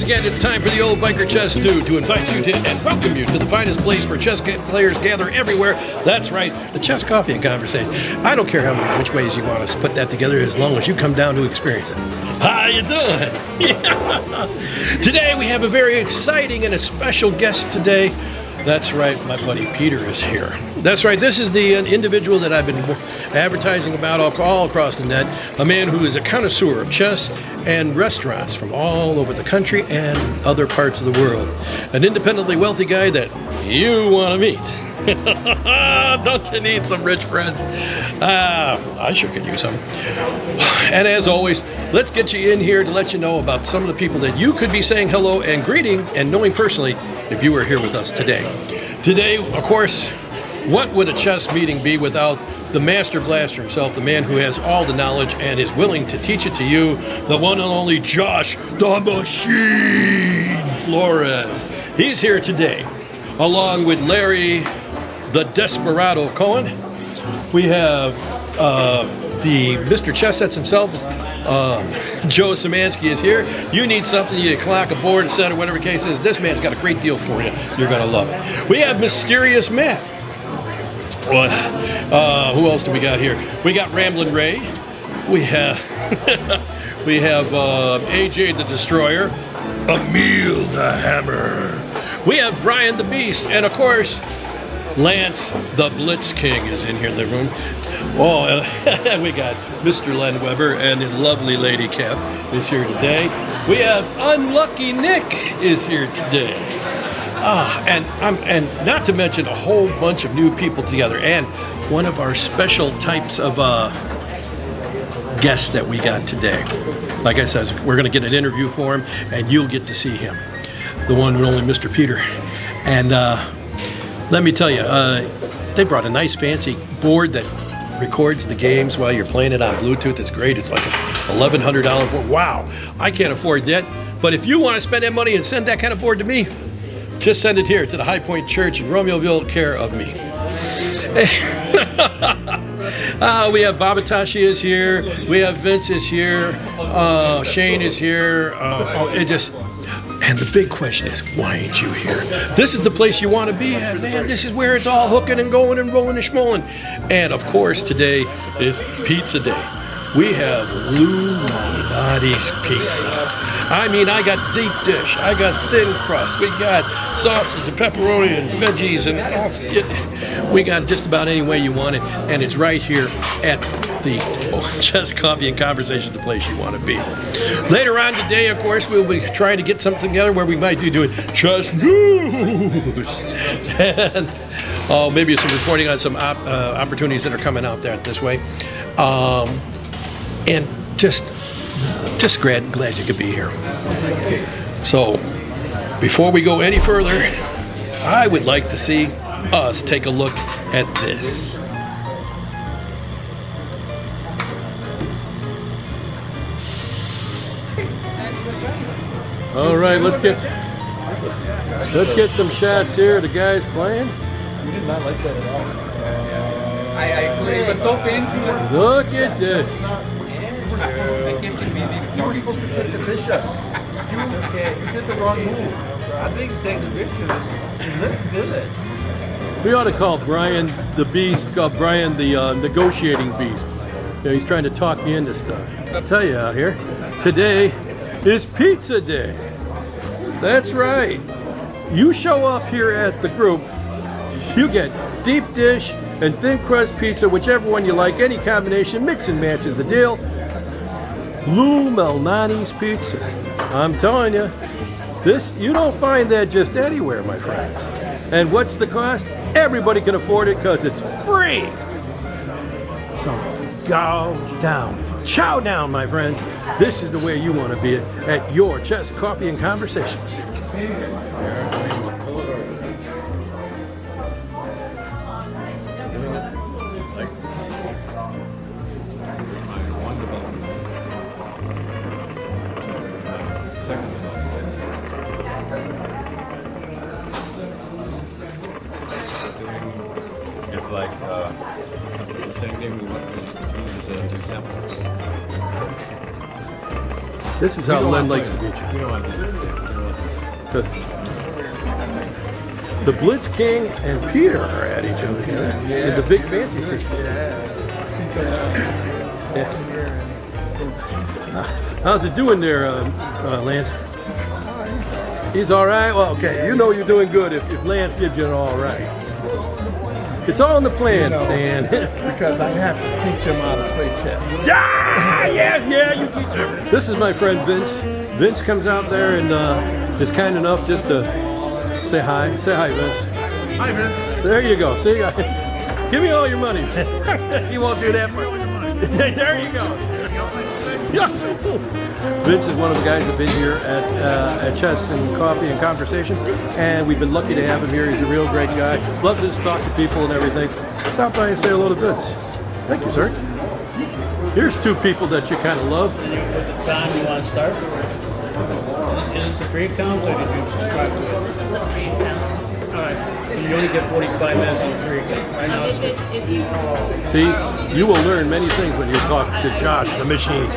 once again, it's time for the Old Biker Chess Stew to invite you to and welcome you to the finest place where chess players gather everywhere. That's right, the Chess Coffee and Conversation. I don't care which ways you want us to put that together as long as you come down to experience it. How you doing? Yeah. Today we have a very exciting and a special guest today. That's right, my buddy Peter is here. That's right, this is the individual that I've been advertising about all across the net, a man who is a connoisseur of chess and restaurants from all over the country and other parts of the world. An independently wealthy guy that you want to meet. Don't you need some rich friends? I sure could use some. And as always, let's get you in here to let you know about some of the people that you could be saying hello and greeting and knowing personally if you were here with us today. Today, of course, what would a chess meeting be without the master blaster himself, the man who has all the knowledge and is willing to teach it to you, the one and only Josh the Machine Flores. He's here today, along with Larry the Desperado Cohen. We have the Mr. Chess Sets himself, Joe Szymanski is here. You need something, you need a clock, a board, a set, or whatever the case is. This man's got a great deal for you. You're going to love it. We have Mysterious Matt. What? Who else do we got here? We got Ramblin' Ray. We have we have AJ the Destroyer, Emil the Hammer. We have Brian the Beast, and of course, Lance the Blitz King is in here in the room. Oh, and we got Mr. Len Weber and the lovely Lady Cap is here today. We have Unlucky Nick is here today. And not to mention a whole bunch of new people together, and one of our special types of guests that we got today. Like I said, we're going to get an interview for him, and you'll get to see him, the one and only Mr. Peter. And let me tell you, they brought a nice fancy board that records the games while you're playing it on Bluetooth. It's great. It's like a $1,100 board. Wow, I can't afford that. But if you want to spend that money and send that kind of board to me, just send it here to the High Point Church in Romeoville, care of me. We have Babatashi is here. We have Vince is here. Shane is here. And the big question is, why ain't you here? This is the place you want to be at, man. This is where it's all hooking and going and rolling and schmolling. And of course, today is Pizza Day. We have Lou Malnati's Pizza. I mean, I got deep dish, I got thin crust, we got sausage and pepperoni and veggies, and we got just about any way you want it, and it's right here at the Chess Coffee and Conversations, the place you want to be. Later on today, of course, we'll be trying to get something together where we might be doing chess news, and maybe some reporting on some opportunities that are coming out there this way, and just glad you could be here. So, before we go any further, I would like to see us take a look at this. All right, let's get some shots here. The guys playing. You did not like that at all. I agree. It was so painful. Look at this. You were supposed to take the bishop. You did the wrong move. I think take the bishop. It looks good. We ought to call Brian the Beast, Brian the negotiating beast. You know, he's trying to talk me into stuff. I'll tell you out here, today is Pizza Day. That's right. You show up here at the group, you get deep dish and thin crust pizza, whichever one you like, any combination, mix and match is the deal. Lou Malnati's Pizza. I'm telling you, this, you don't find that just anywhere, my friends. And what's the cost? Everybody can afford it because it's free. So go down, chow down, my friends. This is the way you want to be at your Chess Coffee and Conversations. It's like the same thing we use as an example. This is how Len likes to beat you. We don't have to because the Blitz King and Peter are at each other here in the big fancy system. Yeah. How's it doing there, Lance? He's all right? Well, okay. You know you're doing good if Lance gives you an all right. It's all in the plan, Stan. Because I have to teach him how to play chess. Yeah, you teach him. This is my friend Vince. Vince comes out there and is kind enough just to say hi. Say hi, Vince. Hi, Vince. There you go. See, give me all your money. He won't do that for you. There you go. Vince is one of the guys that's been here at Chess and Coffee and Conversation, and we've been lucky to have him here. He's a real great guy. Loves to talk to people and everything. Stop by and say hello to Vince. Thank you, sir. Here's two people that you kind of love. And you put the time you want to start. Is this a free account or did you subscribe to it? Alright, you only get 45 minutes on the free account. Right now it's See, you will learn many things when you talk to Josh, the machine,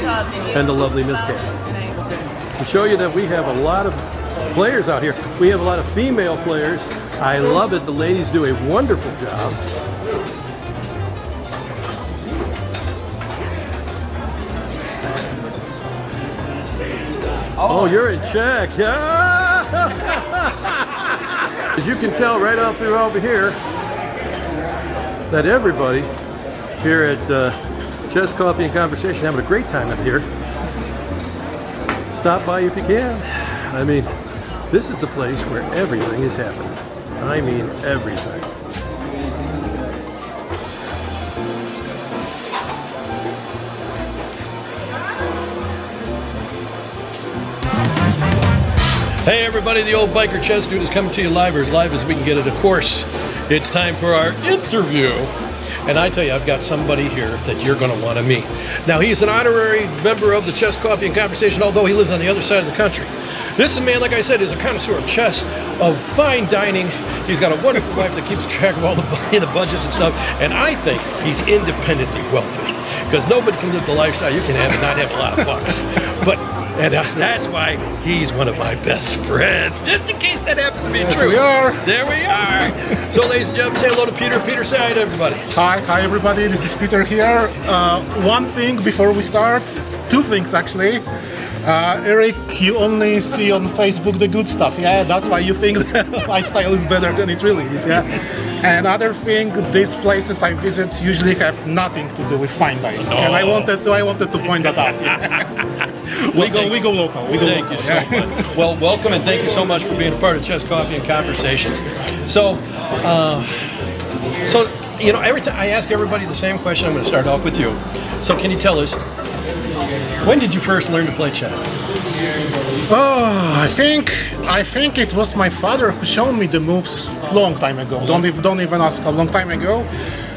and the lovely Miss Cat. To show you that we have a lot of players out here. We have a lot of female players. I love it. The ladies do a wonderful job. Oh, you're in check. As you can tell right out through over here, that everybody here at Chess, Coffee, and Conversation having a great time up here. Stop by if you can. I mean, this is the place where everything is happening. I mean, everything. Hey everybody, the old biker chess dude is coming to you live, or as live as we can get it, of course. It's time for our interview. And I tell you, I've got somebody here that you're going to want to meet. Now, he's an honorary member of the Chess, Coffee, and Conversation, although he lives on the other side of the country. This man, like I said, is a connoisseur of chess, of fine dining. He's got a wonderful wife that keeps track of all the budgets and stuff. And I think he's independently wealthy, because nobody can live the lifestyle you can have and not have a lot of bucks. And that's why he's one of my best friends. Just in case that happens to be true. We are. There we are. So, ladies and gentlemen, say hello to Peter. Peter, say hi to everybody. Hi everybody, this is Peter here. One thing before we start, two things actually. Eric, you only see on Facebook the good stuff, yeah? That's why you think the lifestyle is better than it really is, yeah? And other thing, these places I visit usually have nothing to do with fine dining. And I wanted to point that out. Yeah? we go local. Thank you so much. Well, welcome and thank you so much for being a part of Chess, Coffee, and Conversations. So you know, every time I ask everybody the same question, I'm going to start off with you. So, can you tell us, when did you first learn to play chess? Oh, I think it was my father who showed me the moves long time ago. Don't even ask how long time ago.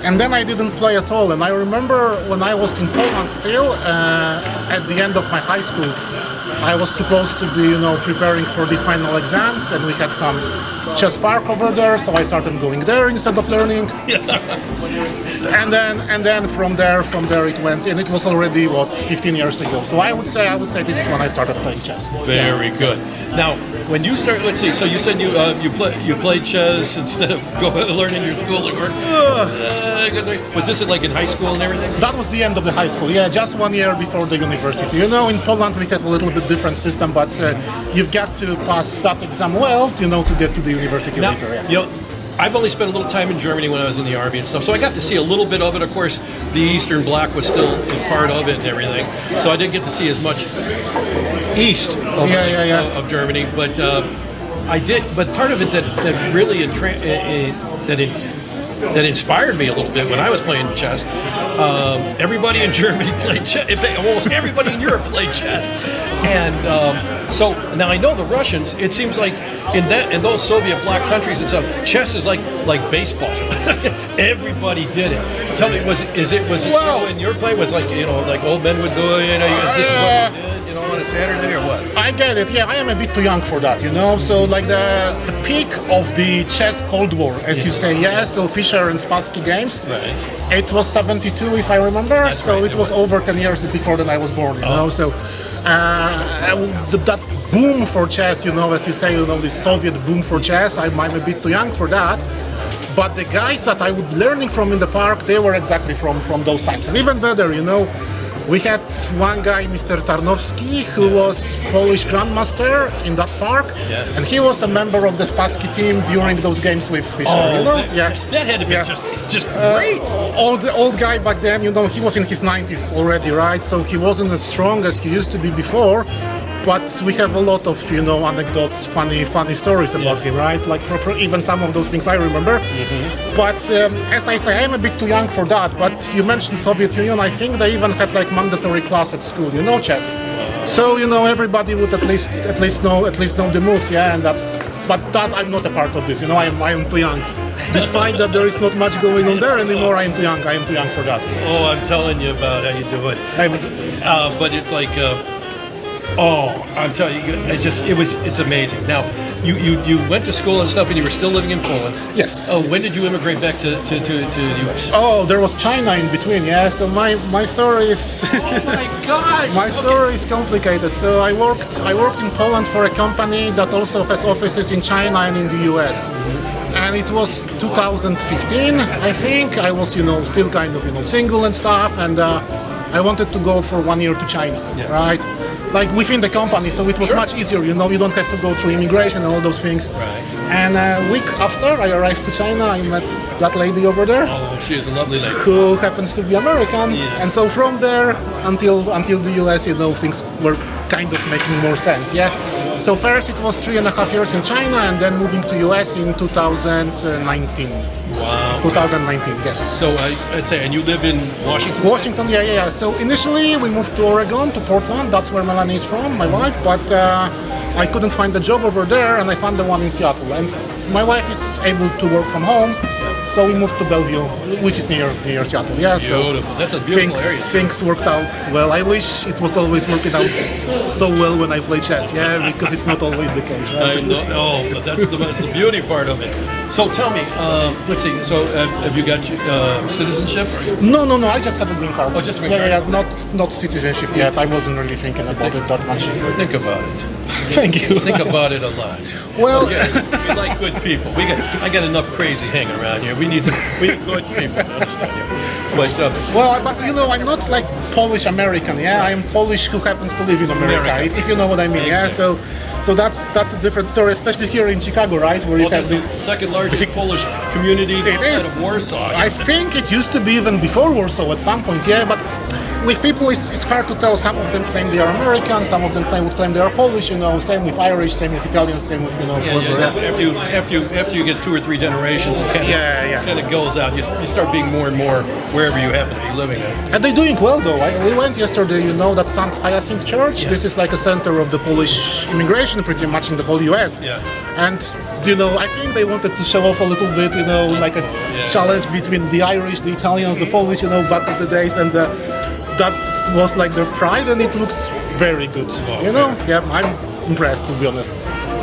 And then I didn't play at all. And I remember when I was in Poland still, at the end of my high school, I was supposed to be, preparing for the final exams, and we had some chess park over there, so I started going there instead of learning. and then from there it went, and it was already 15 years ago. So I would say this is when I started playing chess. Very good. Now, when you start, let's see. So you said you played chess instead of learning your schoolwork. Was this like in high school and everything? That was the end of the high school. Yeah, just 1 year before the university. In Poland we have a little bit different system, but you've got to pass that exam well, to get to the university now, later. Yeah. I've only spent a little time in Germany when I was in the army and stuff, so I got to see a little bit of it. Of course, the Eastern Bloc was still a part of it and everything, so I didn't get to see as much east of Germany, but I did. But part of it that really that inspired me a little bit when I was playing chess. Everybody in Germany played chess. Almost everybody in Europe played chess, and so now I know the Russians. It seems like in those Soviet bloc countries and stuff, chess is like baseball. Everybody did it. Tell me, was it so in your play? Was like old men would do it? This is what we did, on a Saturday or what? I get it. Yeah, I am a bit too young for that, So like the peak of the chess Cold War, as you say, yeah. So Fischer and Spassky games. Right. It was 72, if I remember. That's so right, it was over 10 years before that I was born. So That boom for chess, as you say, the Soviet boom for chess. I'm a bit too young for that. But the guys that I would learning from in the park, they were exactly from those times. And even better, we had one guy, Mr. Tarnowski, who was Polish grandmaster in that park, and he was a member of the Spassky team during those games with Fischer. That had to be just great. Old guy back then, he was in his 90s already, right? So he wasn't as strong as he used to be before. But we have a lot of, anecdotes, funny stories about him, right? Like for even some of those things I remember. But as I say, I'm a bit too young for that. But you mentioned Soviet Union. I think they even had like mandatory class at school, chess. So everybody would at least know the moves, yeah. And but I'm not a part of this. I am too young. Despite that there is not much going on there anymore, I am too young. I am too young for that. Oh, I'm telling you about how you do it. But it's like. I'm telling you, it's amazing. Now, you went to school and stuff, and you were still living in Poland. Yes. Oh, when did you immigrate back to the U.S.? Oh, there was China in between. Yeah. So my story is. Oh my gosh. My story is complicated. So I worked in Poland for a company that also has offices in China and in the U.S. And it was 2015, I think. I was, still kind of, single and stuff, and I wanted to go for 1 year to China, right? Like within the company, so it was much easier, you don't have to go through immigration and all those things. Right. And a week after I arrived to China, I met that lady over there. Oh, she is a lovely lady. Who happens to be American. Yeah. And so from there until the US, things were kind of making more sense, yeah? So first it was 3.5 years in China and then moving to US in 2019. Wow. 2019, yes. So I'd say, and you live in Washington? Washington, yeah. So initially we moved to Oregon, to Portland. That's where Melanie is from, my wife. But I couldn't find a job over there, and I found the one in Seattle. And my wife is able to work from home, so we moved to Bellevue, which is near Seattle. Yeah. Beautiful. So that's a beautiful area. Things worked out well. I wish it was always working out so well when I play chess. Yeah, because it's not always the case. Right? I know. Oh, but that's the beauty part of it. So tell me, let's see. So have you got citizenship? No. I just have a green card. Oh, just a green card. Yeah. Not citizenship yet. I wasn't really thinking about it that much. Think about it. Thank you. Think about it a lot. Well, we like good people. I got enough crazy hanging around here. We need good people. Understand you. But I'm not like Polish American. Yeah, I am Polish who happens to live in America. If you know what I mean. Exactly. Yeah. So that's a different story, especially here in Chicago, right, where you have this this second largest Polish community outside of Warsaw. I think it used to be even before Warsaw at some point. Yeah, but with people, it's hard to tell. Some of them claim they are American, some of them would claim they are Polish. Same with Irish, same with Italian, same with After you get 2 or 3 generations, it kind of goes out. You start being more and more wherever you happen to be living at. And they're doing well though. We went yesterday. that St. Hyacinth Church. Yeah. This is like a center of the Polish immigration, pretty much in the whole U.S. Yeah. And I think they wanted to show off a little bit. Like a challenge between the Irish, the Italians, the Polish. Back in the days and. That was like their pride, and it looks very good. Yeah, I'm impressed, to be honest.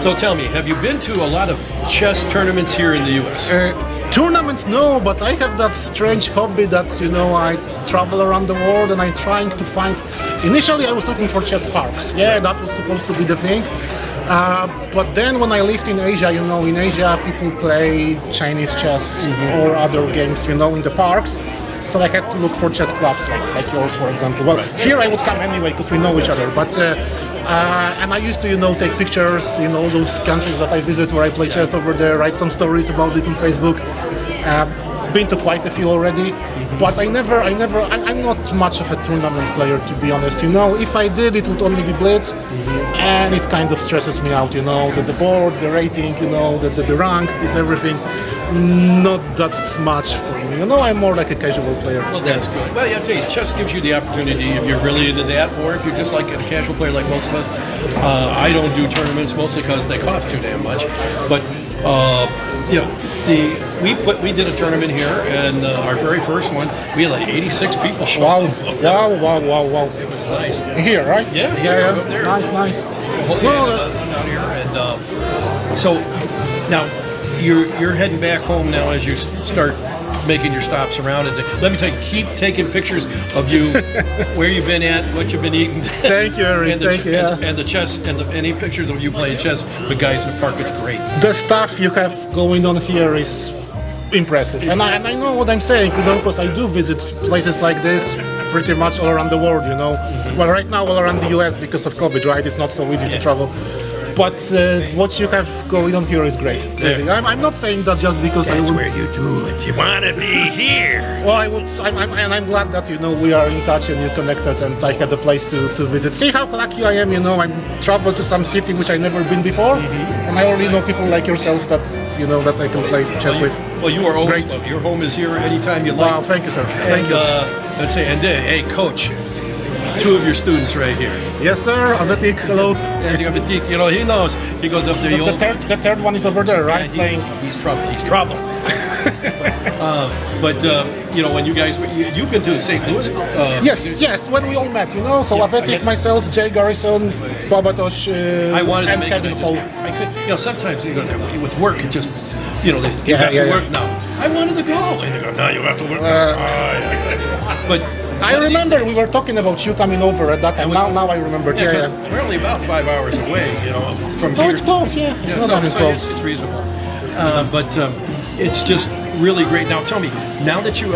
So tell me, have you been to a lot of chess tournaments here in the U.S.? Tournaments, no, but I have that strange hobby that I travel around the world and I'm trying to find. Initially, I was looking for chess parks. Yeah, that was supposed to be the thing. But then when I lived in Asia, in Asia people play Chinese chess or other games, in the parks. So I had to look for chess clubs like yours, for example. Well, here I would come anyway because we know each other. But and I used to take pictures in all those countries that I visit where I play chess over there, write some stories about it on Facebook. Been to quite a few already, but I'm not much of a tournament player, to be honest. If I did, it would only be Blitz, and it kind of stresses me out. The board, the rating, the ranks, this everything. Not that much for me. I'm more like a casual player. Well, that's good. Well, yeah, I'll tell you, chess gives you the opportunity if you're really into that, or if you're just like a casual player like most of us. I don't do tournaments mostly because they cost too damn much. But we did a tournament here, and our very first one, we had like 86 people show up. Wow. It was nice. Here, right? Yeah. Up there. Nice. Down here, and so now you're heading back home now as you start making your stops around. And let me tell you, keep taking pictures of you, where you've been at, what you've been eating. Thank you, Eric. And the, Thank you. Yeah. and the chess, and any pictures of you playing chess with guys in the park. It's great. The stuff you have going on here is impressive, and I know what I'm saying, because I do visit places like this pretty much all around the world. Well, right now all around the US because of COVID, right? It's not so easy to travel. But what you have going on here is great. Really. Yeah. I'm not saying that just because That's I would. where you do it. You want to be here. Well, I would, and I'm glad that we are in touch and you connected, and I had a place to visit. See how lucky I am. I'm traveled to some city which I never been before, and I already know people like yourself that that I can play chess with. Well, you are always Great. welcome. Your home is here anytime you like. Wow, thank you, sir. Thank And you. let's say, and then, hey, coach, 2 of your students right here. Yes, sir. Avetik, hello. And you have a he knows. He goes up there. The third one is over there, right? Playing. He's trouble. He's trouble. But when you guys, you've been to St. Louis. Yes. When we all met, So Avetik, myself, Jay Garrison, Babatosh, I wanted to and make Kevin it. Hall. I could, sometimes with work, it just, you have to yeah. work now. I wanted to go, and they go, no, you have to work. But I remember we were talking about you coming over at that time. Now I remember. Yeah, because we're only about 5 hours away, from No, here. it's close. Yeah, it's not that close. It's reasonable. But it's just really great. Now, tell me, now that you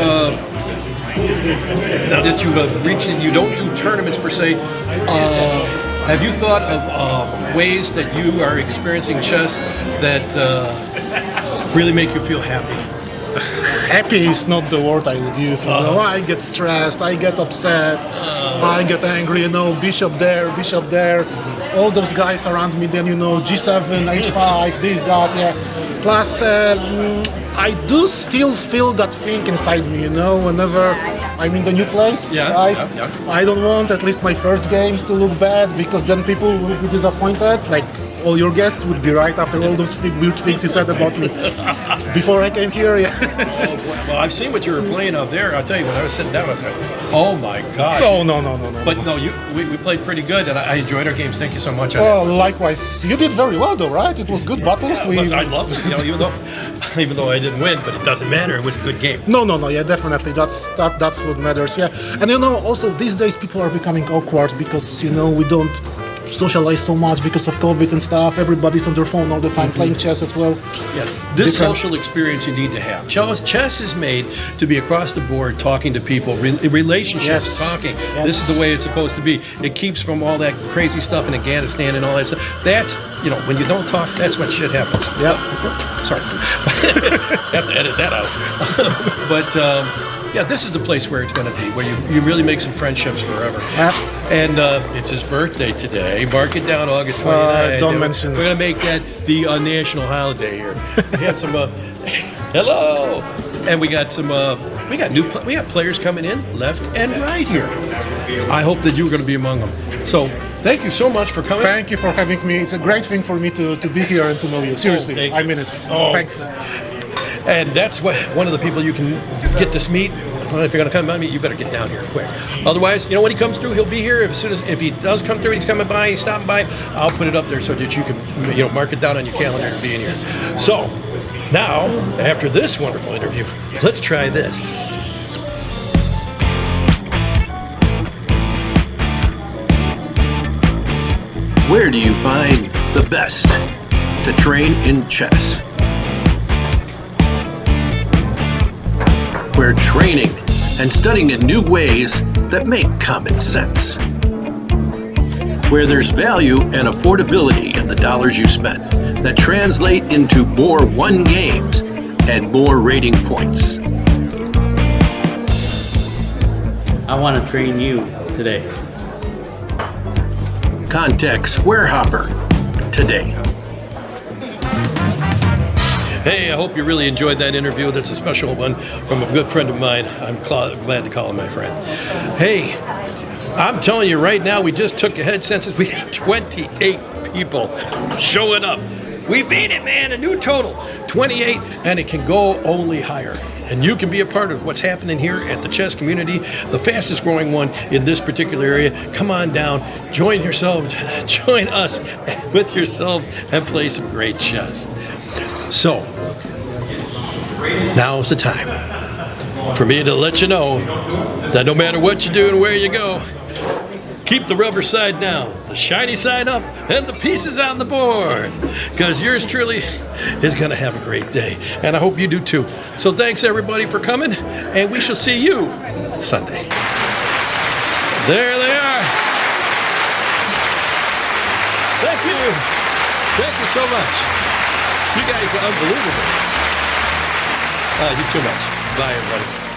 reached and you don't do tournaments per se, have you thought of ways that you are experiencing chess that really make you feel happy? Happy is not the word I would use. I get stressed, I get upset, I get angry. Bishop there, bishop there. All those guys around me. Then G7, H5, this, that. Yeah. Plus, I do still feel that thing inside me. Whenever I'm in the new place, Yeah, right? yeah. I don't want at least my first games to look bad, because then people will be disappointed. Like all your guests would be right after all those weird things you said about me before I came here. Yeah. Well, I've seen what you were playing out there. I'll tell you, when I was sitting down, I was like, oh my God. No. But no, we played pretty good, and I enjoyed our games. Thank you so much. Well, likewise. You did very well, though, right? It was good battles. I love it, even though I didn't win, but it doesn't matter. It was a good game. No. Yeah, definitely. That's what matters. Yeah, and also these days people are becoming awkward because we don't socialize so much because of COVID and stuff. Everybody's on their phone all the time playing chess as well. Yeah, this social experience you need to have. Chess is made to be across the board, talking to people, relationships, Yes. talking. Yes. This is the way it's supposed to be. It keeps from all that crazy stuff in Afghanistan and all that stuff. That's, when you don't talk, that's when shit happens. Yeah. Sorry. Have to edit that out. But yeah, this is the place where it's going to be, where you really make some friendships forever. And it's his birthday today. Mark it down, August 29th. Don't mention We're going to make that the national holiday here. We had some, hello, and we got some, we got players coming in left and right here. I hope that you're going to be among them. So thank you so much for coming. Thank you for having me. It's a great thing for me to be here and to know you. Seriously, thank I you. mean it. Oh. Thanks. And that's one of the people you can get to meet. Well, if you're going to come by me, you better get down here quick. Otherwise, when he comes through, he'll be here. If he does come through and he's coming by, he's stopping by, I'll put it up there so that you can mark it down on your calendar to be in here. So now, after this wonderful interview, let's try this. Where do you find the best to train in chess? We're training and studying in new ways that make common sense. Where there's value and affordability in the dollars you spend that translate into more won games and more rating points. I want to train you today. Contact Squarehopper today. Hey, I hope you really enjoyed that interview. That's a special one from a good friend of mine. I'm glad to call him my friend. Hey, I'm telling you right now, we just took ahead census. We have 28 people showing up. We beat it, man. A new total, 28, and it can go only higher. And you can be a part of what's happening here at the chess community, the fastest growing one in this particular area. Come on down, join us with yourself, and play some great chess. So, now's the time. for me to let you know that no matter what you do and where you go, keep the rubber side down, the shiny side up, and the pieces on the board. Because yours truly is going to have a great day. And I hope you do too. So thanks everybody for coming, and we shall see you Sunday. There they are. Thank you. Thank you so much. You guys are unbelievable. You too much. Bye, everybody.